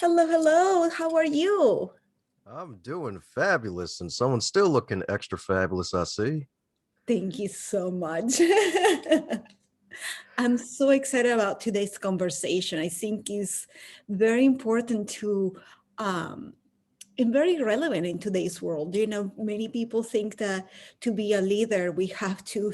Hello, hello. How are you? I'm doing fabulous, and someone's still looking extra fabulous, I see. Thank you so much. I'm so excited about today's conversation. I think it's very important to um, and very relevant in today's world. Many people think that to be a leader, we have to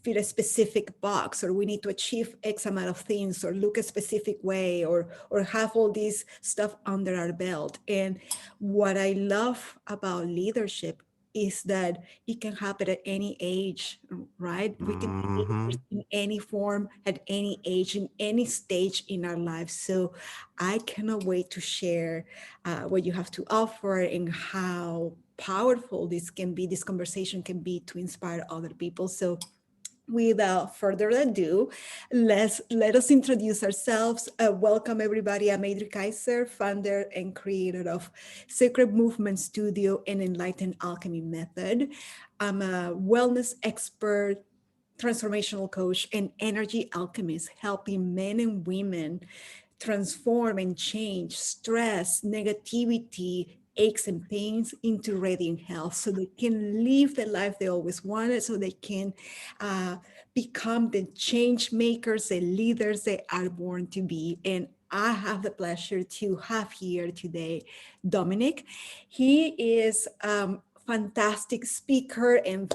fit a specific box, or we need to achieve X amount of things, or look a specific way, or have all this stuff under our belt. And what I love about leadership is that it can happen at any age, right? We can be Hmm. leaders in any form, at any age, in any stage in our lives. So I cannot wait to share what you have to offer and how powerful this conversation can be to inspire other people. So without further ado, let us introduce ourselves. Welcome everybody. I'm Adri Kyser, founder and creator of Sacred Movement Studio and Enlightened Alchemy Method. I'm a wellness expert, transformational coach, and energy alchemist, helping men and women transform and change stress, negativity, aches and pains into radiant health so they can live the life they always wanted, so they can uh, become the change makers, the leaders they are born to be. And I have the pleasure to have here today Dominic. He is fantastic speaker and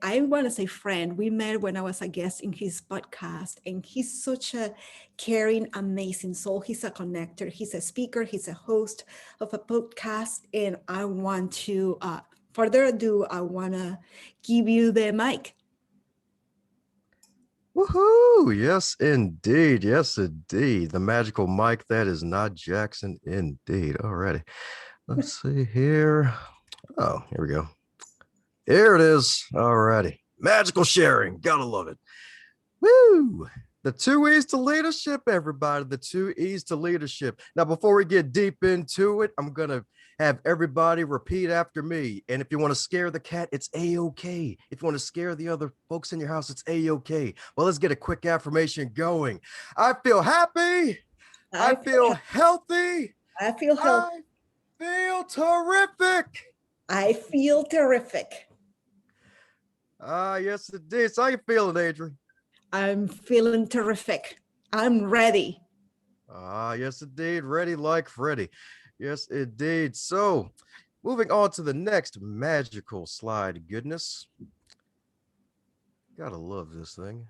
I want to say friend. We met when I was a guest in his podcast, and he's such a caring, amazing soul. He's a connector, he's a speaker, he's a host of a podcast. And I want to, further ado, I want to give you the mic. Woohoo! Yes, indeed. Yes, indeed. The magical mic that is not Jackson, indeed. Alrighty. Let's see here. Oh, here we go. Here it is. Alrighty. Magical sharing. Gotta love it. Woo! The two E's to leadership, everybody. The two E's to leadership. Now, before we get deep into it, I'm going to have everybody repeat after me. And if you want to scare the cat, it's A-OK. If you want to scare the other folks in your house, it's A-OK. Well, let's get a quick affirmation going. I feel happy. I I feel, feel healthy. I feel healthy. I feel terrific. I feel terrific. Ah, yes, it is. How you feeling, Adri? I'm feeling terrific. I'm ready. Ah, yes, indeed. Ready like Freddy. Yes, indeed. So, moving on to the next magical slide. Goodness, gotta love this thing.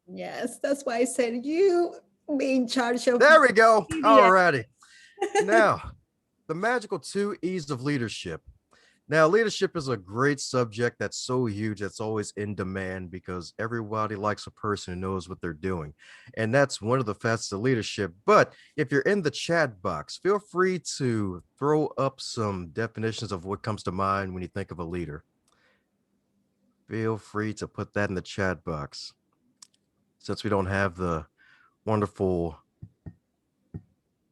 Yes, that's why I said you be in charge of There we go. media. Alrighty. Now, the magical two E's of leadership. Now, leadership is a great subject that's so huge, that's always in demand because everybody likes a person who knows what they're doing. And that's one of the facets of leadership. But if you're in the chat box, feel free to throw up some definitions of what comes to mind when you think of a leader. Feel free to put that in the chat box since we don't have the wonderful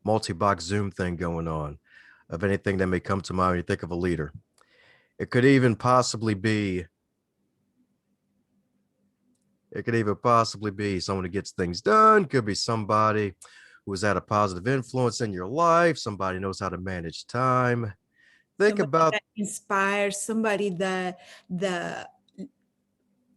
multi box Zoom thing going on of anything that may come to mind when you think of a leader. It could even possibly be It could even possibly be someone who gets things done. Could be somebody who has had a positive influence in your life. Somebody knows how to manage time. Think Somebody about, that inspires, somebody that the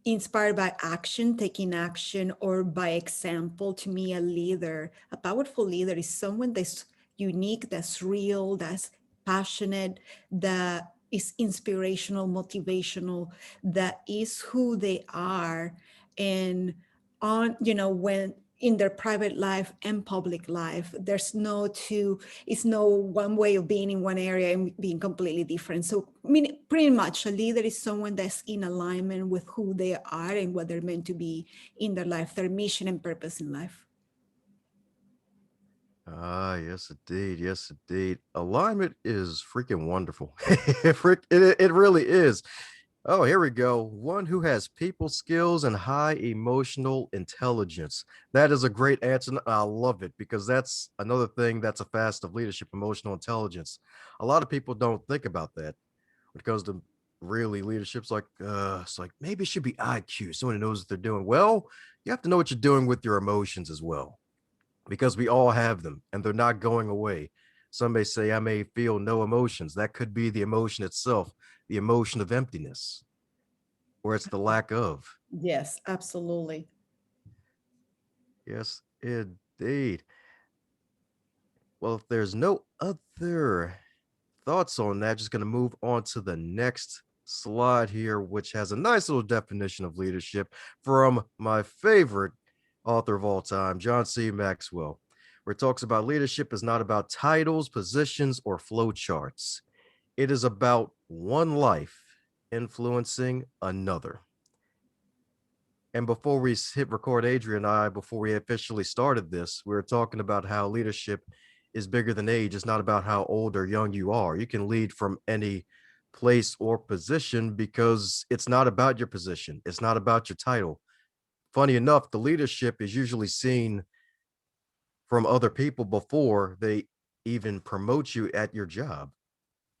inspired by action, taking action, or by example. To me, a leader, a powerful leader, is someone that's unique, that's real, that's passionate, that is inspirational, motivational, that is who they are. And when in their private life and public life, it's no one way of being in one area and being completely different. So, I mean, pretty much a leader is someone that's in alignment with who they are and what they're meant to be in their life, their mission and purpose in life. yes, indeed. Yes, indeed. Alignment is freaking wonderful. it really is. Oh, here we go. One who has people skills and high emotional intelligence. That is a great answer. I love it because that's another thing that's a facet of leadership, emotional intelligence. A lot of people don't think about that when it comes to really leadership's it's like maybe it should be IQ, someone who knows what they're doing. Well, you have to know what you're doing with your emotions as well. because we all have them and they're not going away. Some may say, I may feel no emotions. That could be the emotion itself, the emotion of emptiness, or it's the lack of. Yes, absolutely. Yes, indeed. Well, if there's no other thoughts on that, just going to move on to the next slide here, which has a nice little definition of leadership from my favorite author of all time, John C. Maxwell, where it talks about leadership is not about titles, positions, or flow charts. It is about one life influencing another. And before we hit record, Adri and I, before we officially started this, we were talking about how leadership is bigger than age. It's not about how old or young you are. You can lead from any place or position because it's not about your position. It's not about your title. Funny enough, the leadership is usually seen from other people before they even promote you at your job,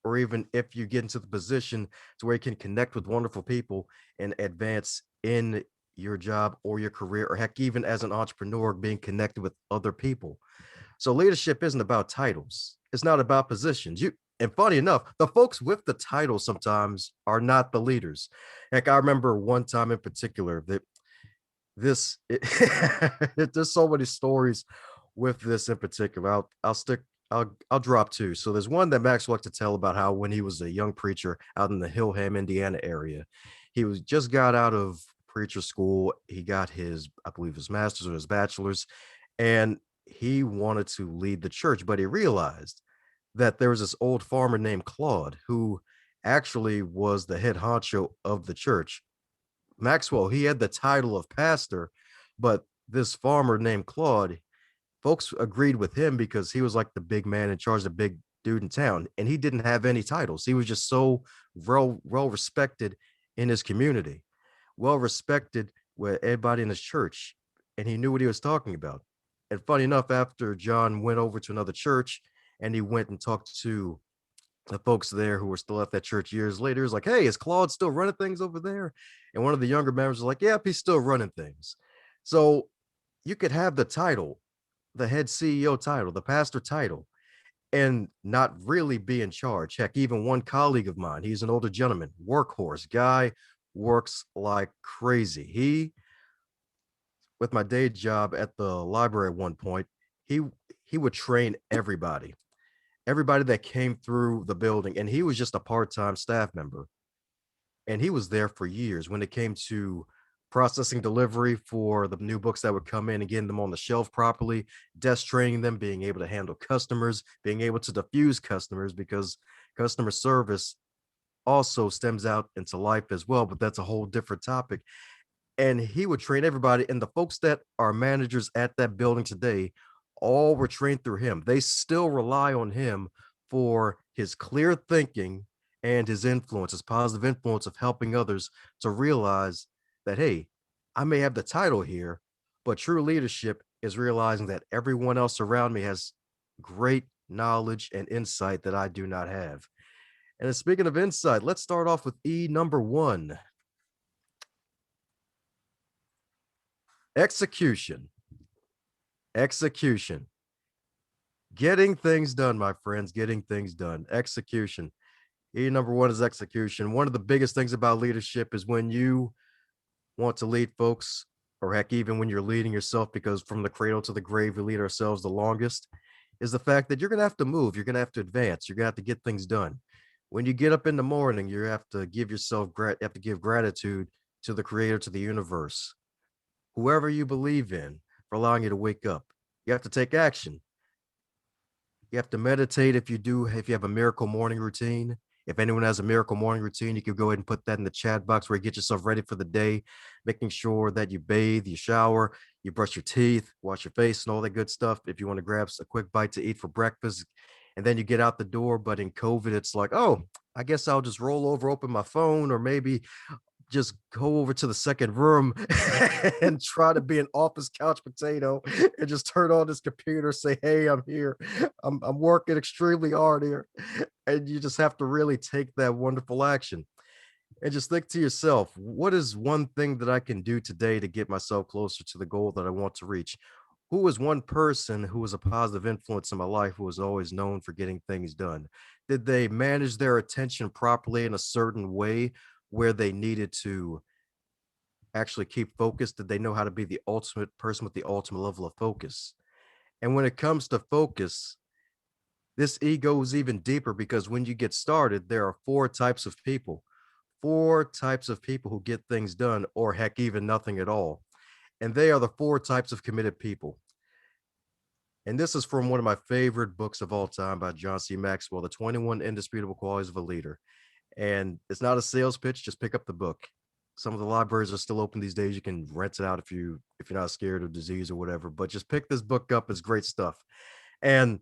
or even if you get into the position to where you can connect with wonderful people and advance in your job or your career, or heck, even as an entrepreneur, being connected with other people. So leadership isn't about titles. It's not about positions. And funny enough, the folks with the titles sometimes are not the leaders. Heck, I remember one time in particular that this there's so many stories with this in particular. I'll drop two. So there's one that Max liked to tell about how when he was a young preacher out in the Hillham, Indiana area, he was just got out of preacher school. He got his, I believe, his master's or his bachelor's, and he wanted to lead the church, but he realized that there was this old farmer named Claude who actually was the head honcho of the church. Maxwell, he had the title of pastor, but this farmer named Claude, folks agreed with him because he was like the big man in charge, the big dude in town, and he didn't have any titles. He was just so well respected in his community, well respected with everybody in his church, and he knew what he was talking about. And funny enough, after John went over to another church and he went and talked to the folks there who were still at that church years later, is like, hey, is Claude still running things over there? And one of the younger members was like, yep, he's still running things. So you could have the title, the head CEO title, the pastor title, and not really be in charge. Heck, even one colleague of mine, he's an older gentleman, workhorse guy, works like crazy. He, with my day job at the library at one point, he he would train everybody that came through the building, and he was just a part-time staff member, and he was there for years when it came to processing delivery for the new books that would come in and getting them on the shelf properly, desk training them, being able to handle customers, being able to diffuse customers, because customer service also stems out into life as well, but that's a whole different topic. And he would train everybody, and the folks that are managers at that building today all were trained through him. They still rely on him for his clear thinking and his influence, his positive influence of helping others to realize that, hey, I may have the title here, but true leadership is realizing that everyone else around me has great knowledge and insight that I do not have. And speaking of insight, let's start off with number one, execution. Execution. Getting things done, my friends, getting things done. Execution. Number one is execution. One of the biggest things about leadership is when you want to lead folks, or heck, even when you're leading yourself, because from the cradle to the grave, we lead ourselves the longest, is the fact that you're going to have to move. You're going to have to advance. You're going to have to get things done. When you get up in the morning, you have to give yourself, you have to give gratitude to the creator, to the universe, whoever you believe in, for allowing you to wake up. You have to take action. You have to meditate if you have a miracle morning routine. If anyone has a miracle morning routine, you can go ahead and put that in the chat box where you get yourself ready for the day, making sure that you bathe, you shower, you brush your teeth, wash your face, and all that good stuff. If you want to grab a quick bite to eat for breakfast, and then you get out the door. But in COVID, it's like, oh, I guess I'll just roll over, open my phone, or maybe just go over to the second room and try to be an office couch potato and just turn on this computer, say, hey, I'm here. I'm working extremely hard here. And you just have to really take that wonderful action and just think to yourself, what is one thing that I can do today to get myself closer to the goal that I want to reach? Who is one person who was a positive influence in my life who was always known for getting things done? Did they manage their attention properly in a certain way where they needed to actually keep focused? Did they know how to be the ultimate person with the ultimate level of focus? And when it comes to focus, this ego is even deeper because when you get started, there are four types of people who get things done, or heck, even nothing at all. And they are the four types of committed people. And this is from one of my favorite books of all time by John C. Maxwell, The 21 Indisputable Qualities of a Leader. And it's not a sales pitch, just pick up the book. Some of the libraries are still open these days. You can rent it out if you're not scared of disease or whatever, but just pick this book up. It's great stuff. And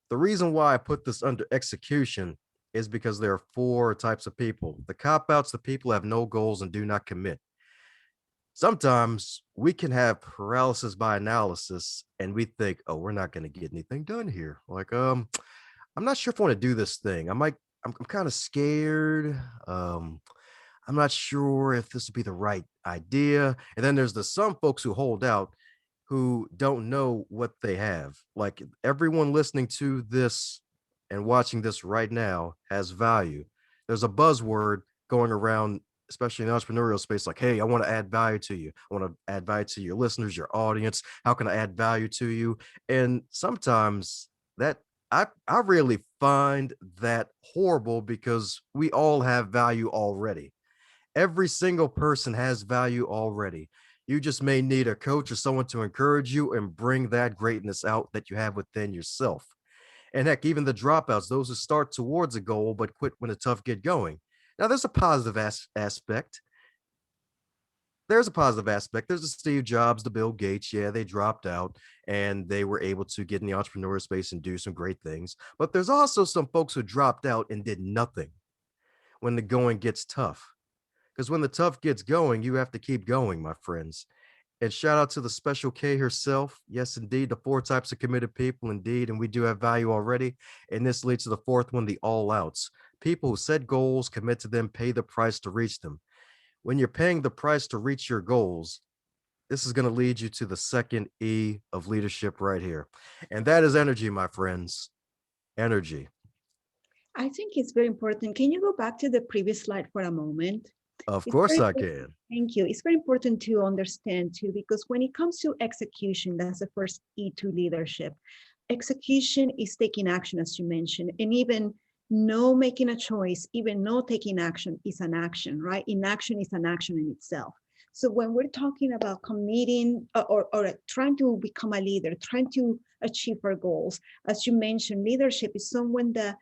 the reason why I put this under execution is because there are four types of people. The cop outs, the people who have no goals and do not commit. Sometimes we can have paralysis by analysis and we think, oh, we're not going to get anything done here. Like, I'm not sure if I want to do this thing. I'm kind of scared. I'm not sure if this would be the right idea. And then there's some folks who hold out who don't know what they have. Like everyone listening to this and watching this right now has value. There's a buzzword going around, especially in the entrepreneurial space, like, hey, I want to add value to you. I want to add value to your listeners, your audience. How can I add value to you? And sometimes that I really find that horrible because we all have value already. Every single person has value already. You just may need a coach or someone to encourage you and bring that greatness out that you have within yourself. And heck, even the dropouts, those who start towards a goal but quit when the tough get going. Now, there's a positive aspect. There's a positive aspect. There's the Steve Jobs, the Bill Gates. Yeah, they dropped out and they were able to get in the entrepreneurial space and do some great things. But there's also some folks who dropped out and did nothing when the going gets tough. Because when the tough gets going, you have to keep going, my friends. And shout out to the special K herself. Yes, indeed, the four types of committed people, indeed. And we do have value already. And this leads to the fourth one, the all outs. People who set goals, commit to them, pay the price to reach them. When you're paying the price to reach your goals, this is going to lead you to the second E of leadership right here. And that is energy, my friends. Energy. I think it's very important. Can you go back to the previous slide for a moment? Of It's course very I important. can. Thank you. It's very important to understand too, because when it comes to execution, that's the first E to leadership. Execution is taking action, as you mentioned, and even no making a choice, even no taking action is an action, right? Inaction is an action in itself. So when we're talking about committing or trying to become a leader, trying to achieve our goals, as you mentioned, leadership is someone that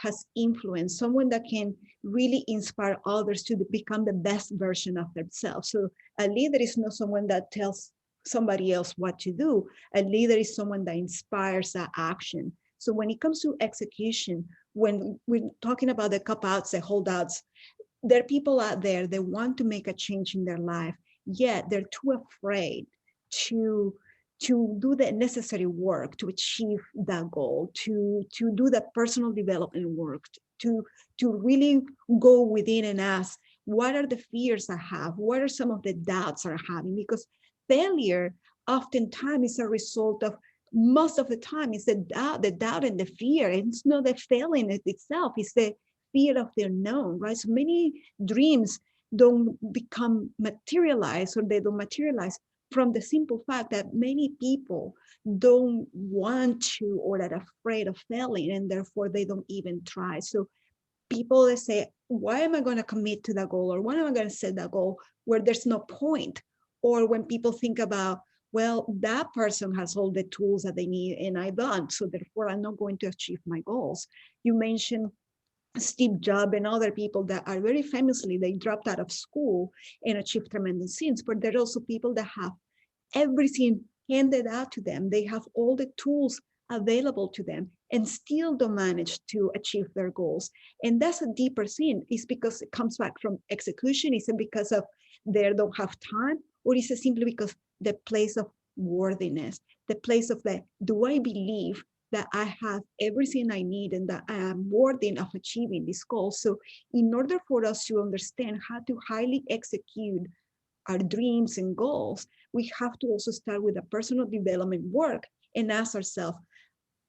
has influence, someone that can really inspire others to become the best version of themselves. So a leader is not someone that tells somebody else what to do. A leader is someone that inspires that action. So when it comes to execution, when we're talking about the cop outs, the holdouts, there are people out there that want to make a change in their life, yet they're too afraid to do the necessary work to achieve that goal, to do the personal development work, to really go within and ask, what are the fears I have? What are some of the doubts I'm having? Because failure oftentimes is a result of, most of the time, it's the doubt and the fear. And it's not the failing itself, it's the fear of the unknown, right? So many dreams don't become materialized, or they don't materialize from the simple fact that many people don't want to, or are afraid of failing, and therefore they don't even try. So people that say, why am I going to commit to that goal, or why am I going to set that goal where there's no point? Or when people think about, well, that person has all the tools that they need and I don't, so therefore I'm not going to achieve my goals. You mentioned Steve Jobs and other people that are very famously, they dropped out of school and achieved tremendous things, but there are also people that have everything handed out to them. They have all the tools available to them and still don't manage to achieve their goals. And that's a deeper thing. It's because it comes back from execution. Is it because of they don't have time? Or is it simply because the place of worthiness, the place of the, do I believe that I have everything I need and that I am worthy of achieving this goal? So in order for us to understand how to highly execute our dreams and goals, we have to also start with a personal development work and ask ourselves,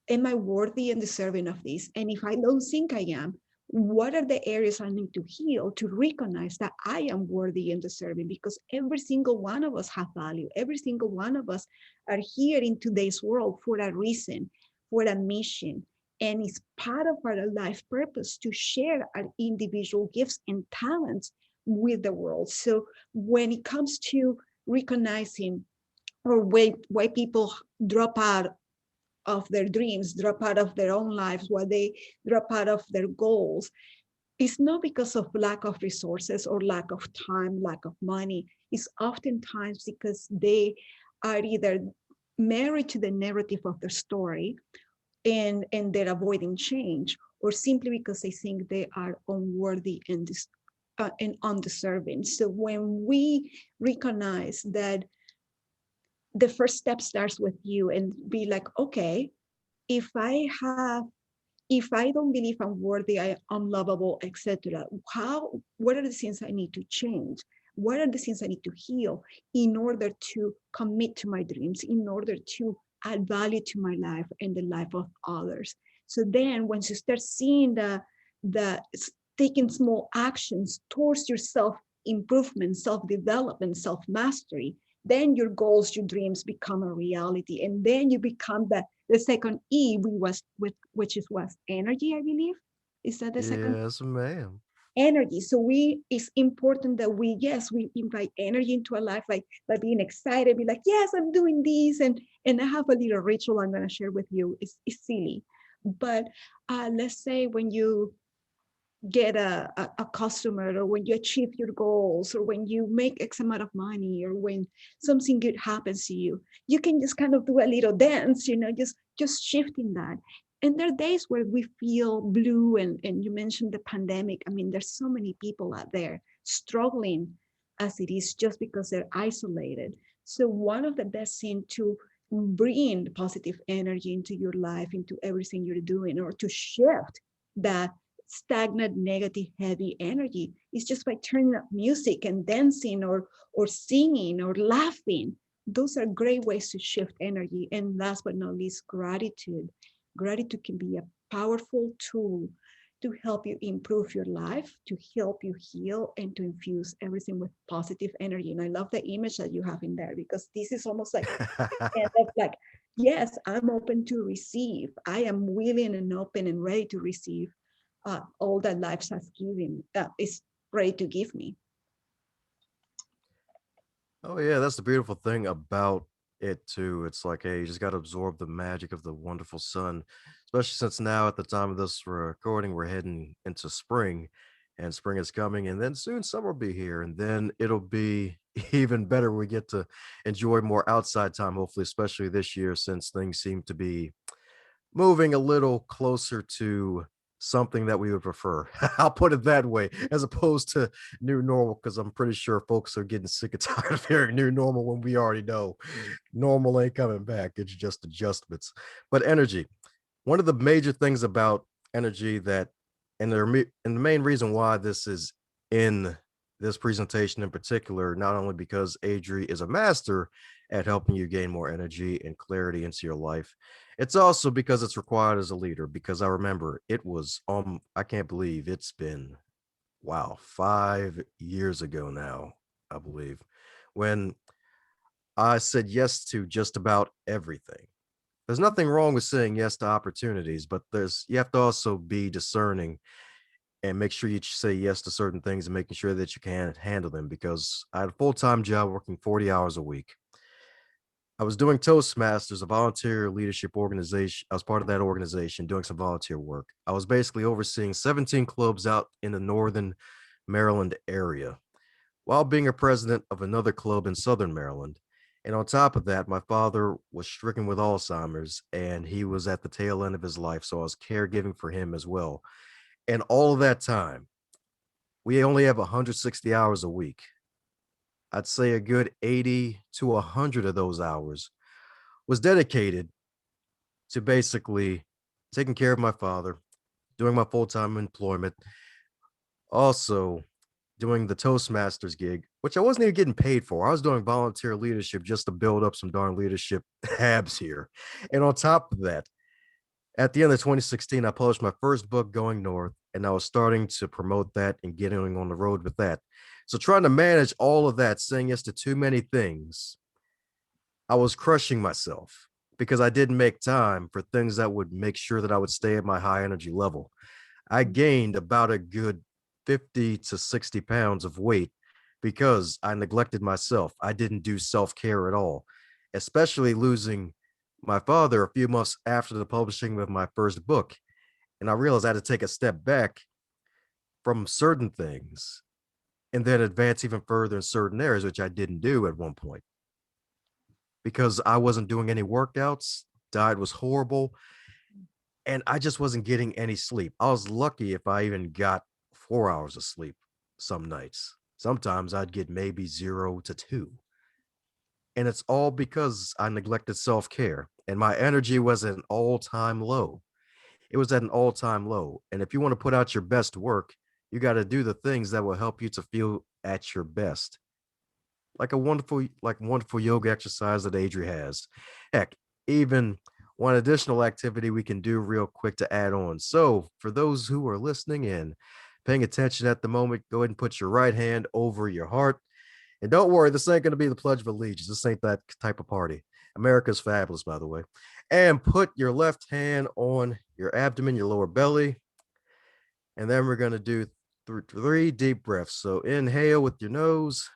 am I worthy and deserving of this? And if I don't think I am, what are the areas I need to heal to recognize that I am worthy and deserving? Because every single one of us have value. Every single one of us are here in today's world for a reason, for a mission. And it's part of our life purpose to share our individual gifts and talents with the world. So when it comes to recognizing or why people drop out of their dreams, drop out of their own lives, why they drop out of their goals, it's not because of lack of resources or lack of time, lack of money. It's oftentimes because they are either married to the narrative of the story and they're avoiding change, or simply because they think they are unworthy and undeserving. So when we recognize that the first step starts with you and be like, okay, if I have, if I don't believe I'm worthy, I'm lovable, etc., what are the things I need to change? What are the things I need to heal in order to commit to my dreams, in order to add value to my life and the life of others? So then once you start seeing the taking small actions towards your self improvement, self development, self mastery, then your goals, your dreams become a reality. And then you become the second E, which is was energy, I believe. Is that the second? Yes, ma'am. Energy. So it's important that we invite energy into our life, like by being excited, be like, yes, I'm doing this. And I have a little ritual I'm gonna share with you. It's silly. But let's say when you get a customer, or when you achieve your goals, or when you make X amount of money, or when something good happens to you, you can just kind of do a little dance, just shifting that. And there are days where we feel blue, and you mentioned the pandemic. I mean, there's so many people out there struggling as it is just because they're isolated. So one of the best things to bring positive energy into your life, into everything you're doing, or to shift that stagnant, negative, heavy energy is just by turning up music and dancing, or singing or laughing. Those are great ways to shift energy. And last but not least, gratitude. Gratitude can be a powerful tool to help you improve your life, to help you heal, and to infuse everything with positive energy. And I love the image that you have in there, because this is almost like and of like, yes, I'm open to receive. I am willing and open and ready to receive all that life has given, is ready to give me. Oh yeah, that's the beautiful thing about it too. It's like, hey, you just got to absorb the magic of the wonderful sun, especially since now at the time of this recording, we're heading into spring, and spring is coming, and then soon summer will be here, and then it'll be even better. We get to enjoy more outside time, hopefully, especially this year, since things seem to be moving a little closer to something that we would prefer. I'll put it that way, as opposed to new normal, because I'm pretty sure folks are getting sick and tired of hearing new normal when we already know normal ain't coming back. It's just adjustments. But energy, one of the major things about energy that, and the main reason why this is in this presentation in particular, not only because Adri is a master at helping you gain more energy and clarity into your life, it's also because it's required as a leader. Because I remember it was, I can't believe it's been, wow, 5 years ago now, I believe, when I said yes to just about everything. There's nothing wrong with saying yes to opportunities, but you have to also be discerning and make sure you say yes to certain things, and making sure that you can handle them. Because I had a full-time job working 40 hours a week. I was doing Toastmasters, a volunteer leadership organization. I was part of that organization doing some volunteer work. I was basically overseeing 17 clubs out in the northern Maryland area, while being a president of another club in Southern Maryland. And on top of that, my father was stricken with Alzheimer's, and he was at the tail end of his life. So I was caregiving for him as well. And all of that time, we only have 160 hours a week. I'd say a good 80 to 100 of those hours was dedicated to basically taking care of my father, doing my full time employment, also doing the Toastmasters gig, which I wasn't even getting paid for. I was doing volunteer leadership just to build up some darn leadership habs here. And on top of that, at the end of 2016, I published my first book, Going North, and I was starting to promote that and getting on the road with that. So trying to manage all of that, saying yes to too many things, I was crushing myself because I didn't make time for things that would make sure that I would stay at my high energy level. I gained about a good 50 to 60 pounds of weight because I neglected myself. I didn't do self care at all, especially losing my father a few months after the publishing of my first book. And I realized I had to take a step back from certain things and then advance even further in certain areas, which I didn't do at one point because I wasn't doing any workouts. Diet was horrible and I just wasn't getting any sleep. I was lucky if I even got 4 hours of sleep some nights. Sometimes I'd get maybe 0 to 2. And it's all because I neglected self care and my energy was at an all time low. It was at an all time low. And if you want to put out your best work, you got to do the things that will help you to feel at your best. Like wonderful yoga exercise that Adri has. Heck, even one additional activity we can do real quick to add on. So, for those who are listening in, paying attention at the moment, go ahead and put your right hand over your heart. And don't worry, this ain't going to be the Pledge of Allegiance. This ain't that type of party. America's fabulous, by the way. And put your left hand on your abdomen, your lower belly. And then we're going to do three deep breaths. So, inhale with your nose.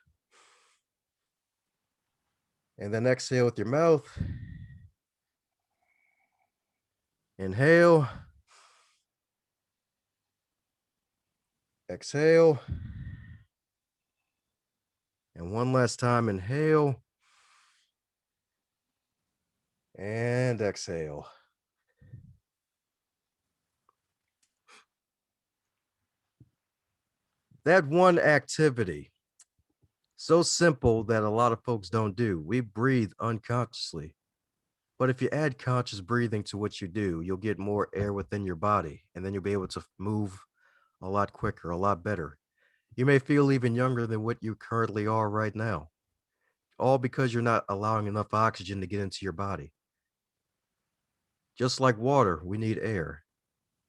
And then exhale with your mouth. Inhale. Exhale. And one last time, inhale. And exhale. That one activity, so simple that a lot of folks don't do. We breathe unconsciously. But if you add conscious breathing to what you do, you'll get more air within your body, and then you'll be able to move a lot quicker, a lot better. You may feel even younger than what you currently are right now, all because you're not allowing enough oxygen to get into your body. Just like water, we need air.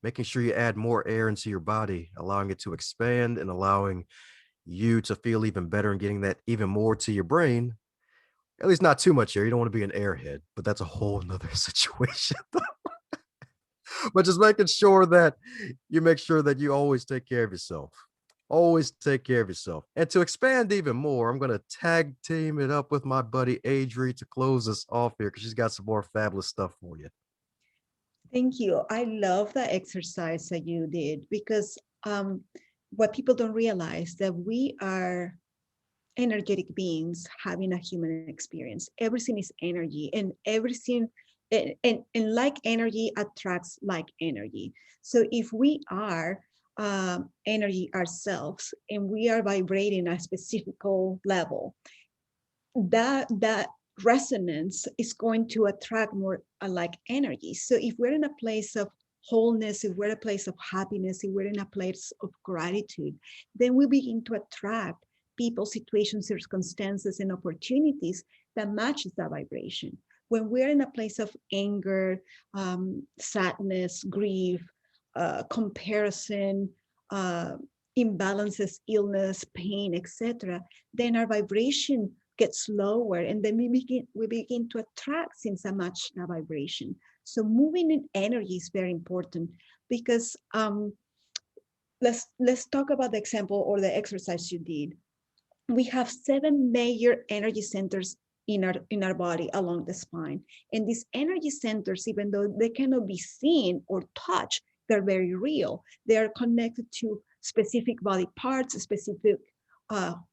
Making sure you add more air into your body, allowing it to expand and allowing you to feel even better and getting that even more to your brain. At least not too much air. You don't want to be an airhead, but that's a whole nother situation. But just making sure that you make sure that you always take care of yourself. Always take care of yourself. And to expand even more, I'm going to tag team it up with my buddy Adri to close us off here because she's got some more fabulous stuff for you. Thank you. I love the exercise that you did because what people don't realize that we are energetic beings having a human experience. Everything is energy, and everything and like energy attracts like energy. So if we are energy ourselves and we are vibrating at a specific level, that resonance is going to attract more alike energy. So if we're in a place of wholeness, if we're in a place of happiness, if we're in a place of gratitude, then we begin to attract people, situations, circumstances, and opportunities that matches that vibration. When we're in a place of anger, sadness, grief, comparison, imbalances, illness, pain, etc., then our vibration gets lower, and then we begin to attract things that match that vibration. So moving in energy is very important because let's talk about the example or the exercise you did. We have 7 major energy centers in our body along the spine, and these energy centers, even though they cannot be seen or touched, they're very real. They are connected to specific body parts, specific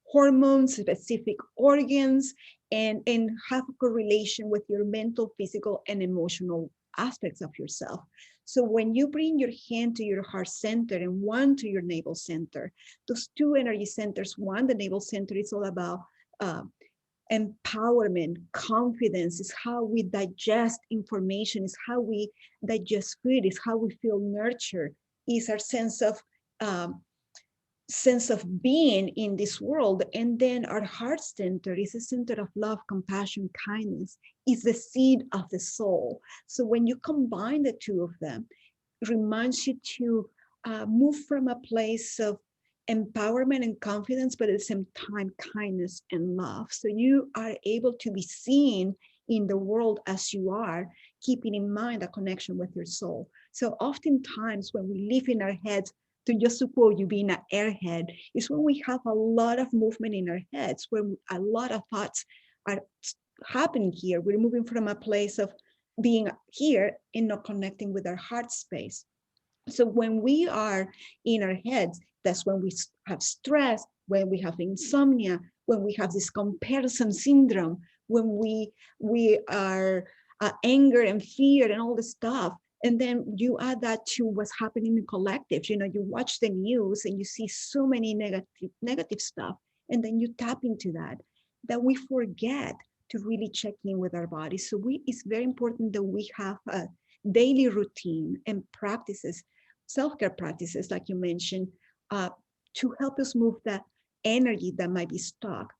hormones, specific organs, and have a correlation with your mental, physical, and emotional aspects of yourself. So when you bring your hand to your heart center and one to your navel center, those two energy centers, one, the navel center, is all about empowerment, confidence, is how we digest information, is how we digest food, is how we feel nurtured, is our sense of sense of being in this world. And then our heart center is a center of love, compassion, kindness, is the seed of the soul. So when you combine the two of them, it reminds you to move from a place of empowerment and confidence, but at the same time, kindness and love. So you are able to be seen in the world as you are, keeping in mind a connection with your soul. So oftentimes when we live in our heads, to just support you being an airhead, is when we have a lot of movement in our heads, where a lot of thoughts are happening here. We're moving from a place of being here and not connecting with our heart space. So when we are in our heads, that's when we have stress, when we have insomnia, when we have this comparison syndrome, when we are anger and fear and all this stuff. And then you add that to what's happening in collectives. You know, you watch the news and you see so many negative stuff, and then you tap into that we forget to really check in with our bodies. So it's very important that we have a daily routine and practices, self-care practices, like you mentioned, to help us move that energy that might be stuck.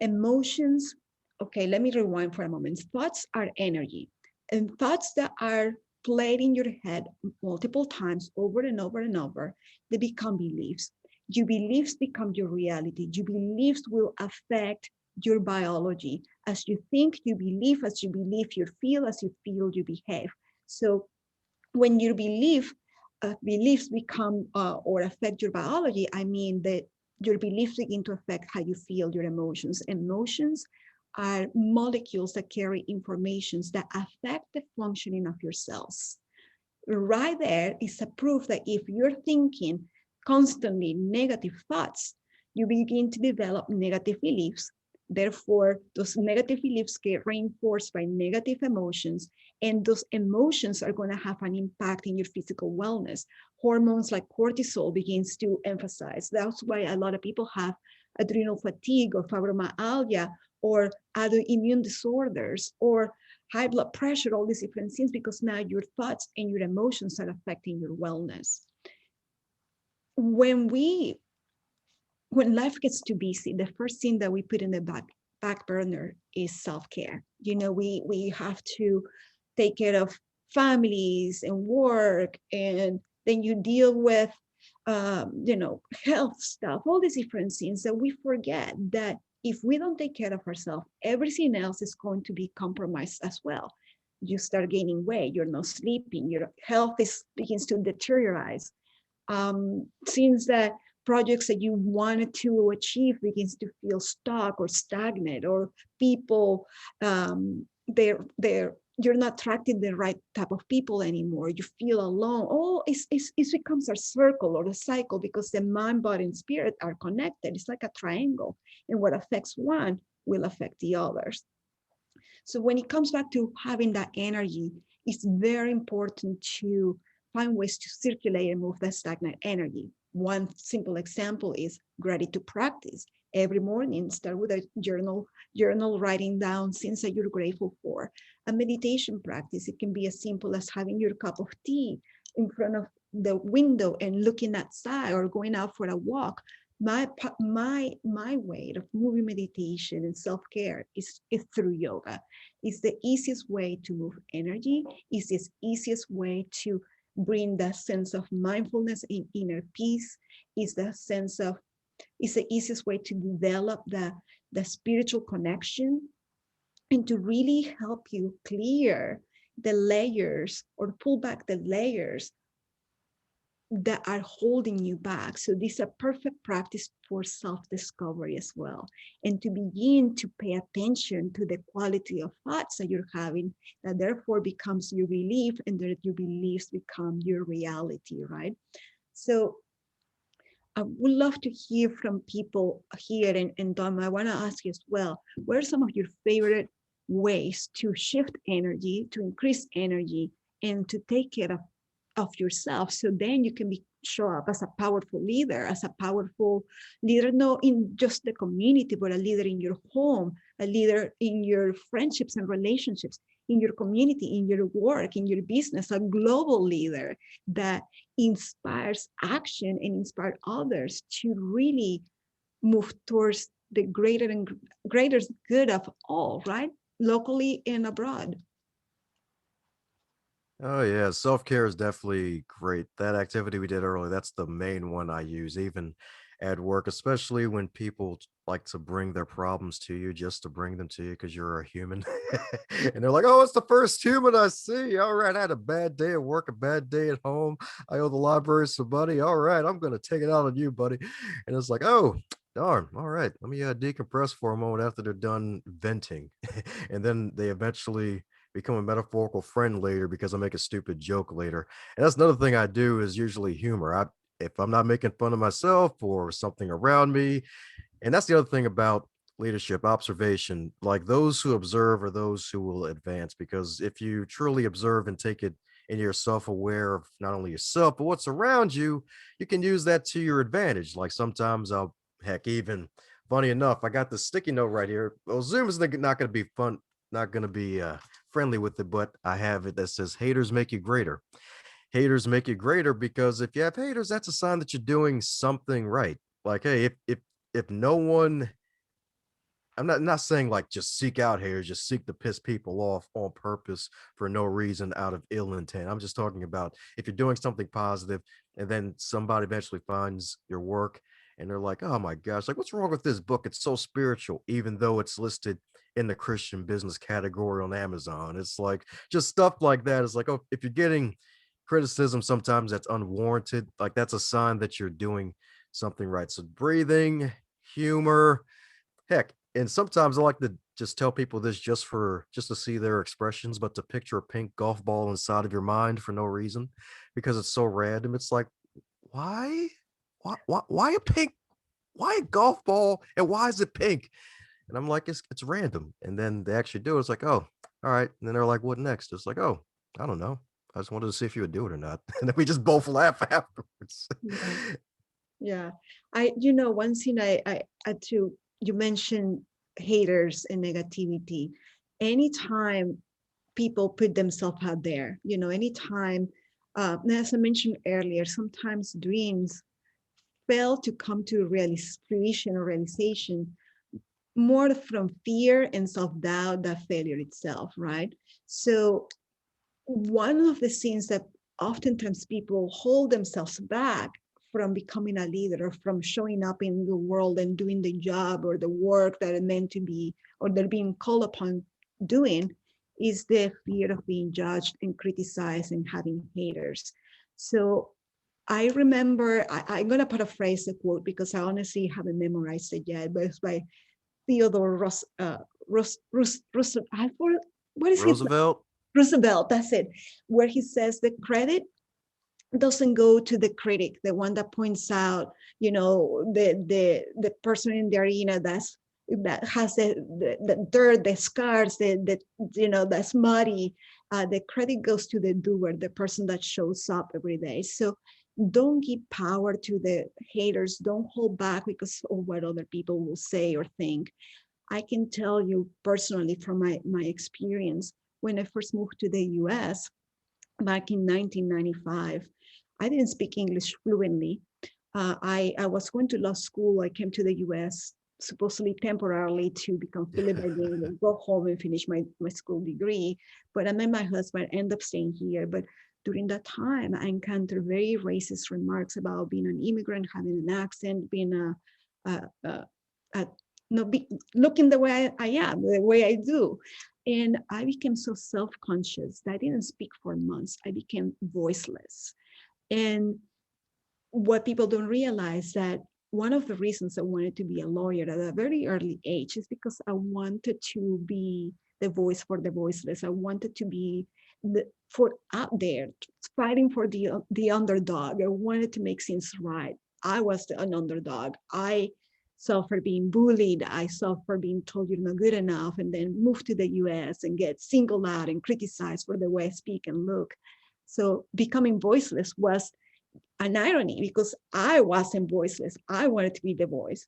Emotions, okay, let me rewind for a moment. Thoughts are energy, and thoughts that are played in your head multiple times over and over and over, they become beliefs. Your beliefs become your reality. Your beliefs will affect your biology. As you think, you believe. As you believe, you feel. As you feel, you behave. So when your beliefs become or affect your biology, I mean that your beliefs begin to affect how you feel, your emotions. Emotions are molecules that carry informations that affect the functioning of your cells. Right there is a proof that if you're thinking constantly negative thoughts, you begin to develop negative beliefs. Therefore, those negative beliefs get reinforced by negative emotions, and those emotions are going to have an impact in your physical wellness. Hormones like cortisol begins to emphasize. That's why a lot of people have adrenal fatigue or fibromyalgia or other immune disorders or high blood pressure, all these different things, because now your thoughts and your emotions are affecting your wellness. When life gets too busy, the first thing that we put in the back burner is self-care. You know, we have to take care of families and work, and then you deal with health stuff, all these different things that we forget that if we don't take care of ourselves, everything else is going to be compromised as well. You start gaining weight, you're not sleeping, your health begins to deteriorate. Since that projects that you wanted to achieve begins to feel stuck or stagnant, or people you're not attracting the right type of people anymore. You feel alone. Oh, it becomes a circle or a cycle, because the mind, body, and spirit are connected. It's like a triangle, and what affects one will affect the others. So when it comes back to having that energy, it's very important to find ways to circulate and move that stagnant energy. One simple example is gratitude practice. Every morning, start with a journal writing down things that you're grateful for. A meditation practice, it can be as simple as having your cup of tea in front of the window and looking outside, or going out for a walk. My way of moving meditation and self-care is through yoga. It's the easiest way to move energy. It's the easiest way to bring that sense of mindfulness and inner peace. It's the easiest way to develop the spiritual connection, and to really help you clear the layers or pull back the layers that are holding you back. So this is a perfect practice for self-discovery as well, and to begin to pay attention to the quality of thoughts that you're having, that therefore becomes your belief, and that your beliefs become your reality, right? So I would love to hear from people here, and Dom, I want to ask you as well, what are some of your favorite ways to shift energy, to increase energy, and to take care of yourself, so then you can show up as a powerful leader, not in just the community, but a leader in your home, a leader in your friendships and relationships, in your community, in your work, in your business, a global leader that inspires action and inspires others to really move towards the greater and greater good of all, right? Locally and abroad. Oh yeah, self-care is definitely great. That activity we did earlier, that's the main one I use, even at work, especially when people like to bring their problems to you just to bring them to you because you're a human. And they're like, oh, it's the first human I see. All right, I had a bad day at work, a bad day at home. I owe the library some money. All right, I'm gonna take it out on you, buddy. And it's like, oh, darn. All right, let me decompress for a moment after they're done venting. And then they eventually become a metaphorical friend later because I make a stupid joke later. And that's another thing I do is usually humor. If I'm not making fun of myself or something around me, and that's the other thing about leadership observation, like those who observe are those who will advance, because if you truly observe and take it and you're self-aware of not only yourself but what's around you, you can use that to your advantage. Like sometimes I'll, heck, even funny enough, I got this sticky note right here. Well, Zoom is not going to be fun, not going to be friendly with it, but I have it that says haters make you greater. Haters make you greater, because if you have haters, that's a sign that you're doing something right. Like, hey, if no one, I'm not saying like just seek out haters, just seek to piss people off on purpose for no reason out of ill intent. I'm just talking about if you're doing something positive and then somebody eventually finds your work and they're like, oh my gosh, like what's wrong with this book? It's so spiritual, even though it's listed in the Christian business category on Amazon. It's like just stuff like that. It's like, oh, if you're getting criticism sometimes that's unwarranted, like that's a sign that you're doing something right. So breathing, humor, heck, and sometimes I like to just tell people this just to see their expressions, but to picture a pink golf ball inside of your mind for no reason because it's so random. It's like, why? Why a pink? Why a golf ball? And why is it pink? And I'm like, it's random. And then they actually do it. It's like, oh, all right. And then they're like, what next? It's like, oh, I don't know. I just wanted to see if you would do it or not. And then we just both laugh afterwards. Yeah. Yeah. One thing I had to, you mentioned haters and negativity. Anytime people put themselves out there, anytime, as I mentioned earlier, sometimes dreams fail to come to fruition or realization more from fear and self-doubt than failure itself, right? So one of the things that oftentimes people hold themselves back from becoming a leader or from showing up in the world and doing the job or the work that are meant to be or they're being called upon doing is the fear of being judged and criticized and having haters. So I remember, I'm going to paraphrase the quote because I honestly haven't memorized it yet, but it's by Theodore what is his Roosevelt. Roosevelt, that's it, where he says the credit doesn't go to the critic, the one that points out, the person in the arena that has the dirt, the scars, that's muddy. The credit goes to the doer, the person that shows up every day. So don't give power to the haters. Don't hold back because of what other people will say or think. I can tell you personally from my experience, when I first moved to the US back in 1995, I didn't speak English fluently. I was going to law school. I came to the US supposedly temporarily to become fully bilingual, go home and finish my school degree. But I met my husband, ended up staying here. But during that time, I encountered very racist remarks about being an immigrant, having an accent, being a not be looking the way I am, the way I do. And I became so self-conscious that I didn't speak for months. I became voiceless. And what people don't realize that one of the reasons I wanted to be a lawyer at a very early age is because I wanted to be the voice for the voiceless. I wanted to be for out there fighting for the underdog. I wanted to make things right. I was an underdog. I suffered being bullied. I suffered being told you're not good enough, and then move to the US and get singled out and criticized for the way I speak and look. So becoming voiceless was an irony because I wasn't voiceless. I wanted to be the voice.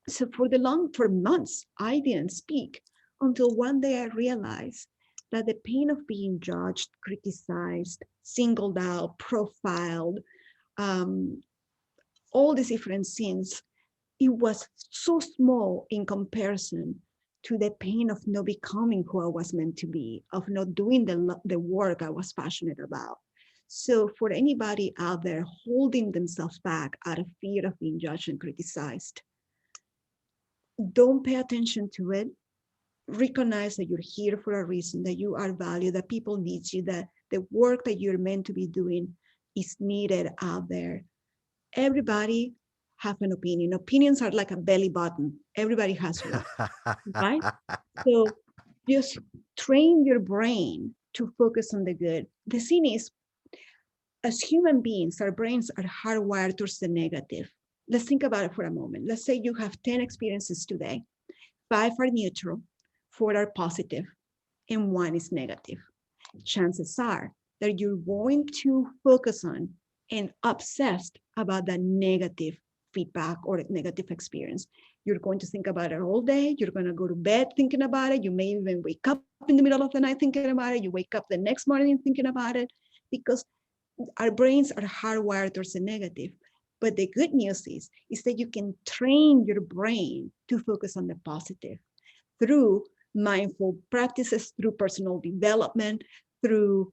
So for months, I didn't speak until one day I realized that the pain of being judged, criticized, singled out, profiled, um, all these different sins, it was so small in comparison to the pain of not becoming who I was meant to be, of not doing the work I was passionate about. So, for anybody out there holding themselves back out of fear of being judged and criticized, don't pay attention to it. Recognize that you're here for a reason, that you are valued, that people need you, that the work that you're meant to be doing is needed out there. Everybody have an opinion. Opinions are like a belly button. Everybody has one, right? So just train your brain to focus on the good. The thing is, as human beings, our brains are hardwired towards the negative. Let's think about it for a moment. Let's say you have 10 experiences today. 5 are neutral, 4 are positive, and 1 is negative. Chances are that you're going to focus on and obsessed about that negative feedback or negative experience. You're going to think about it all day. You're going to go to bed thinking about it. You may even wake up in the middle of the night thinking about it. You wake up the next morning thinking about it, because our brains are hardwired towards the negative. But the good news is that you can train your brain to focus on the positive through mindful practices, through personal development, through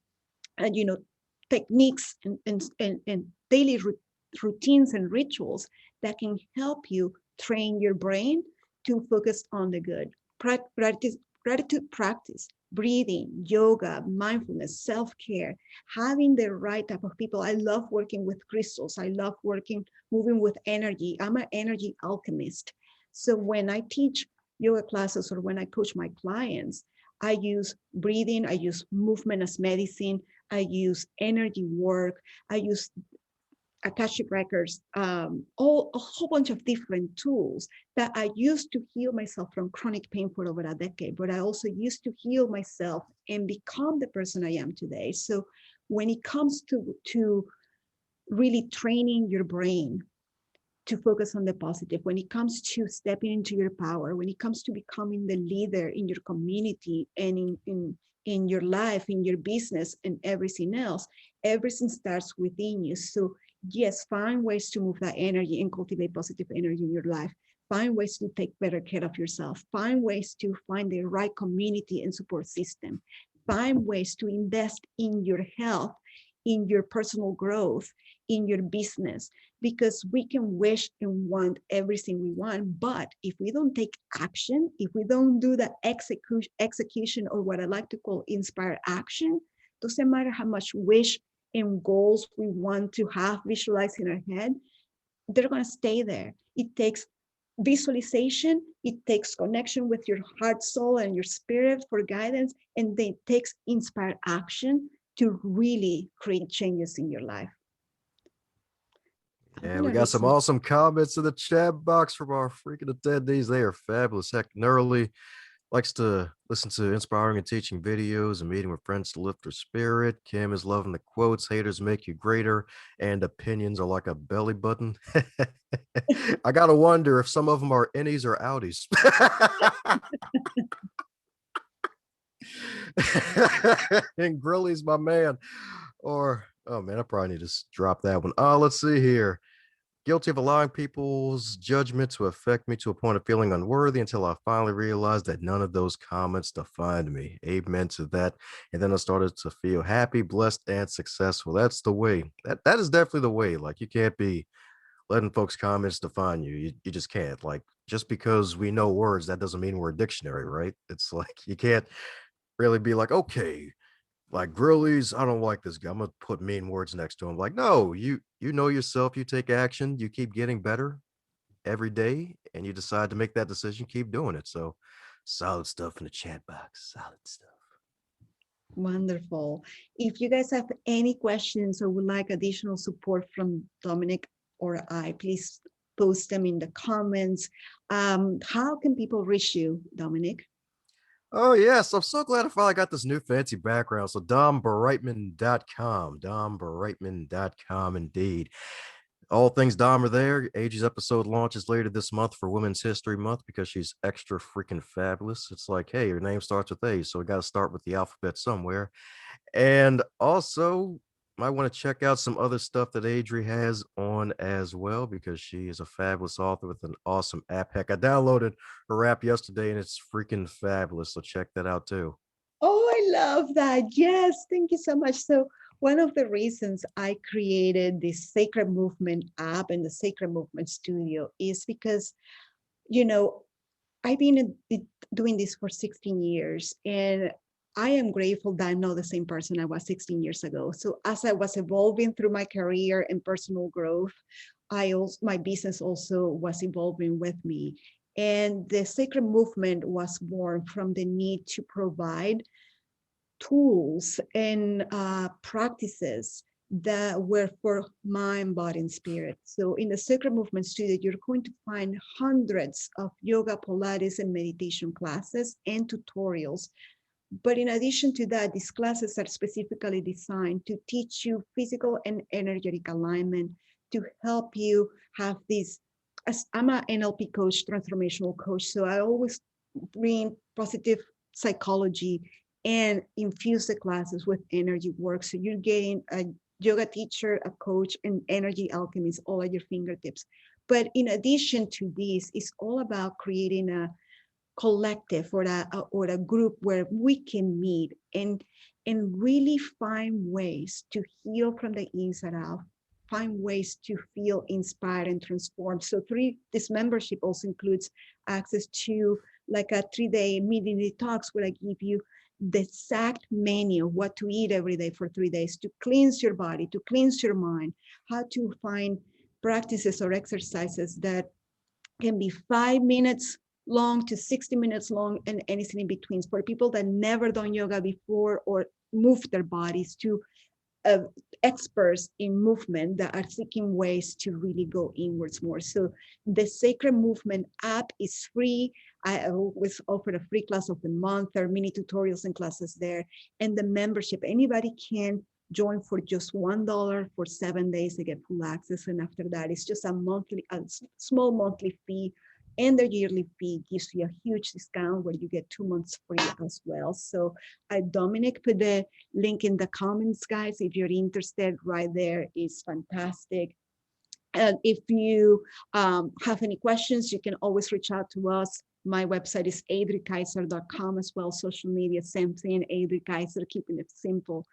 you know, techniques and daily routines and rituals that can help you train your brain to focus on the good. Practice gratitude practice, breathing, yoga, mindfulness, self-care, having the right type of people. I love working with crystals. I love moving with energy. I'm an energy alchemist. So when I teach yoga classes or when I coach my clients, I use breathing, I use movement as medicine, I use energy work, I use Akashic records, all a whole bunch of different tools that I used to heal myself from chronic pain for over a decade, but I also used to heal myself and become the person I am today. So when it comes to really training your brain to focus on the positive, when it comes to stepping into your power, when it comes to becoming the leader in your community and in your life, in your business and everything starts within you. So yes, find ways to move that energy and cultivate positive energy in your life. Find ways to take better care of yourself. Find ways to find the right community and support system. Find ways to invest in your health, in your personal growth, in your business, because we can wish and want everything we want, but if we don't take action, if we don't do the execution, or what I like to call inspired action, doesn't matter how much wish and goals we want to have visualized in our head, they're going to stay there. It takes visualization, it takes connection with your heart, soul, and your spirit for guidance, and then it takes inspired action to really create changes in your life. Yeah, we got some awesome comments in the chat box from our freaking attendees. They are fabulous. Heck, Nerly likes to listen to inspiring and teaching videos and meeting with friends to lift her spirit. Kim is loving the quotes. Haters make you greater, and opinions are like a belly button. I gotta wonder if some of them are innies or outies. And Grilly's my man. Or, oh man, I probably need to drop that one. Let's see here. Guilty of allowing people's judgment to affect me to a point of feeling unworthy until I finally realized that none of those comments defined me. Amen to that. And then I started to feel happy, blessed, and successful. That's the way. That is definitely the way. Like, you can't be letting folks' comments define you. You just can't. Like, just because we know words, that doesn't mean we're a dictionary, right? It's like you can't really be like, okay, like Grillies, I don't like this guy. I'm gonna put mean words next to him. Like, no, you know yourself, you take action, you keep getting better every day, and you decide to make that decision, keep doing it. So solid stuff in the chat box. Solid stuff. Wonderful. If you guys have any questions or would like additional support from Dominic or I, please post them in the comments. How can people reach you, Dominic? Oh, yes. I'm so glad I finally got this new fancy background. So dombrightman.com, dombrightman.com indeed. All things Dom are there. Age's episode launches later this month for Women's History Month because she's extra freaking fabulous. It's like, hey, her name starts with A, so we got to start with the alphabet somewhere. And also, might want to check out some other stuff that Adri has on as well because she is a fabulous author with an awesome app. Heck, I downloaded her app yesterday and it's freaking fabulous. So check that out too. Oh, I love that. Yes, thank you so much. So, one of the reasons I created this Sacred Movement app and the Sacred Movement Studio is because, you know, I've been doing this for 16 years, and I am grateful that I'm not the same person I was 16 years ago. So as I was evolving through my career and personal growth, my business also was evolving with me. And the Sacred Movement was born from the need to provide tools and practices that were for mind, body, and spirit. So in the Sacred Movement Studio, you're going to find hundreds of yoga, Pilates, and meditation classes and tutorials. But in addition to that, these classes are specifically designed to teach you physical and energetic alignment, to help you have this. As I'm an NLP coach, transformational coach, so I always bring positive psychology and infuse the classes with energy work. So you're getting a yoga teacher, a coach, and energy alchemist all at your fingertips. But in addition to this, it's all about creating a collective or a group where we can meet and really find ways to heal from the inside out, find ways to feel inspired and transformed. So this membership also includes access to like a 3-day meeting detox where I give you the exact menu of what to eat every day for 3 days to cleanse your body, to cleanse your mind, how to find practices or exercises that can be 5 minutes long to 60 minutes long and anything in between for people that never done yoga before or moved their bodies to uh, experts in movement that are seeking ways to really go inwards more. So the Sacred Movement app is free. I always offer a free class of the month. There are mini tutorials and classes there. And the membership, anybody can join for just $1 for 7 days. They get full access. And after that, it's just a small monthly fee. And the yearly fee gives you a huge discount where you get 2 months free as well. So Dominic put the link in the comments, guys. If you're interested, right there is fantastic. And if you have any questions, you can always reach out to us. My website is adrikaiser.com as well. Social media, same thing, Adri Kaiser, keeping it simple.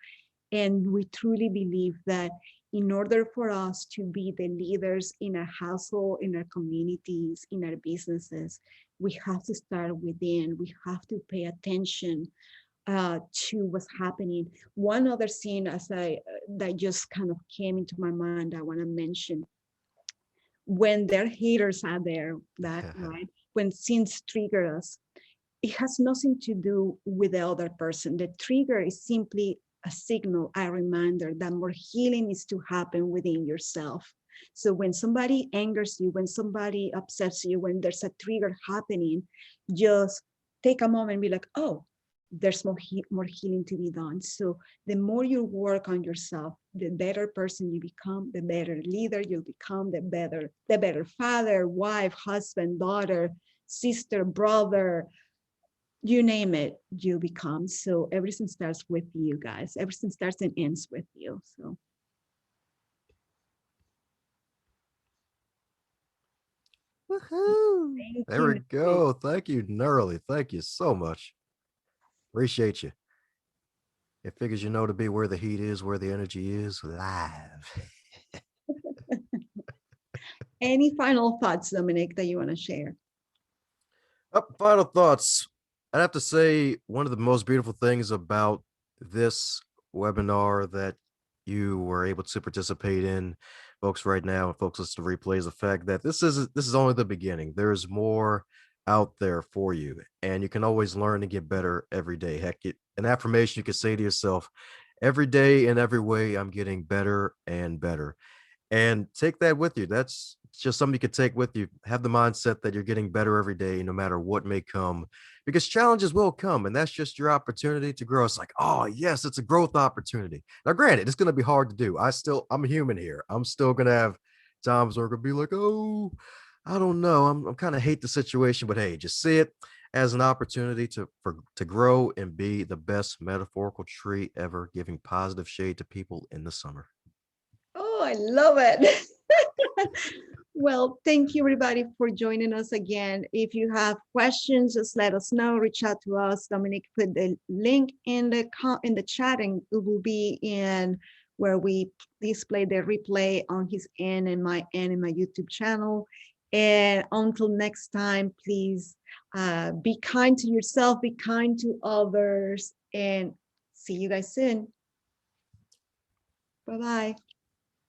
And we truly believe that in order for us to be the leaders in our household, in our communities, in our businesses, we have to start within. We have to pay attention to what's happening. One other scene that just kind of came into my mind, I want to mention when their haters are there, that right, when sins trigger us, it has nothing to do with the other person. The trigger is simply a signal, a reminder that more healing is to happen within yourself. So when somebody angers you, when somebody upsets you, when there's a trigger happening, just take a moment and be like, oh, there's more healing to be done. So the more you work on yourself, the better person you become, the better leader you'll become, the better father, wife, husband, daughter, sister, brother, you name it, you become. So everything starts with you, guys. Everything starts and ends with you. So Woohoo! thank There we you. Natalie. go. Thank you, Gnarly. Thank you so much. Appreciate you. It figures you know to be where the heat is, where the energy is, live. Any final thoughts, Dominic, that you want to share? Final thoughts. I'd have to say one of the most beautiful things about this webinar that you were able to participate in, folks, right now, and folks listen to replays, the fact that this is only the beginning. There's more out there for you, and you can always learn and get better every day. Heck, an affirmation you can say to yourself every day in every way. I'm getting better and better, and take that with you. That's just something you could take with you. Have the mindset that you're getting better every day, no matter what may come, because challenges will come, and that's just your opportunity to grow. It's like, oh yes, it's a growth opportunity. Now, granted, it's going to be hard to do. I'm a human here. I'm still going to have times are gonna be like, oh, I don't know. I'm kind of hate the situation, but hey, just see it as an opportunity to grow and be the best metaphorical tree ever, giving positive shade to people in the summer. Oh, I love it. Well, thank you everybody for joining us again. If you have questions, just let us know. Reach out to us. Dominic put the link in the chat, and it will be in where we display the replay on his end and my end in my YouTube channel. And until next time, please be kind to yourself, be kind to others, and see you guys soon. Bye-bye.